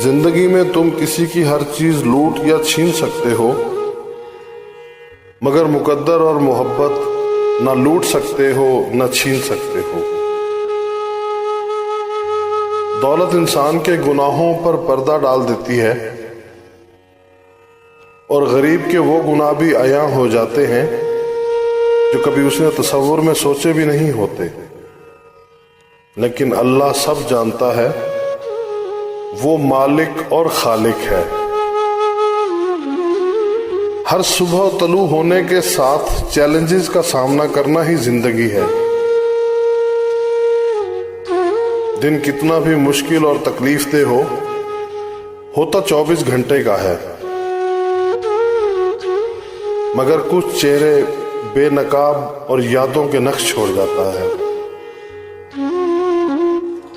जिंदगी में तुम किसी की हर चीज लूट या छीन सकते हो, मगर मुकद्दर और मोहब्बत न लूट सकते हो न छीन सकते हो। दौलत इंसान के गुनाहों पर पर्दा डाल देती है और गरीब के वो गुनाह भी अयां हो जाते हैं जो कभी उसने तसव्वुर में सोचे भी नहीं होते। लेकिन अल्लाह सब जानता है, वो मालिक और खालिक है। हर सुबह तलू होने के साथ चैलेंजेस का सामना करना ही जिंदगी है। दिन कितना भी मुश्किल और तकलीफ दे होता 24 घंटे का है, मगर कुछ चेहरे बेनकाब और यादों के नक्श छोड़ जाता है।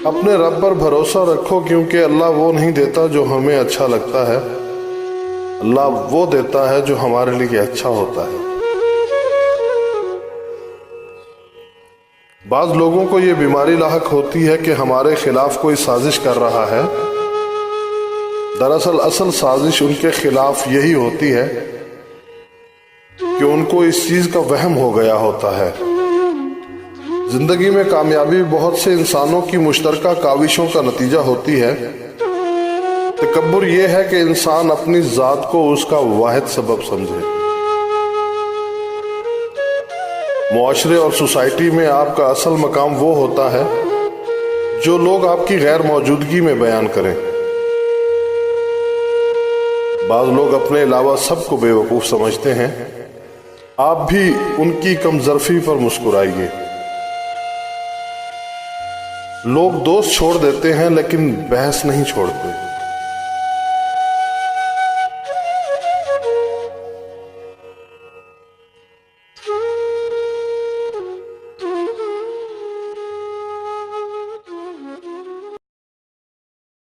अपने रब पर भरोसा रखो, क्योंकि अल्लाह वो नहीं देता जो हमें अच्छा लगता है, अल्लाह वो देता है जो हमारे लिए अच्छा होता है। बाज लोगों को ये बीमारी लाहक होती है कि हमारे खिलाफ कोई साजिश कर रहा है। दरअसल असल साजिश उनके खिलाफ यही होती है कि उनको इस चीज का वहम हो गया होता है। जिंदगी में कामयाबी बहुत से इंसानों की मुश्तरका काविशों का नतीजा होती है। तकब्बुर यह है कि इंसान अपनी जात को उसका वाहिद सबब समझे। मुआशरे और सोसाइटी में आपका असल मकाम वो होता है जो लोग आपकी गैर मौजूदगी में बयान करें। बाज़ लोग अपने अलावा सबको बेवकूफ समझते हैं। आप भी उनकी कमजरफी पर मुस्कुराइए। लोग दोस्त छोड़ देते हैं लेकिन बहस नहीं छोड़ते।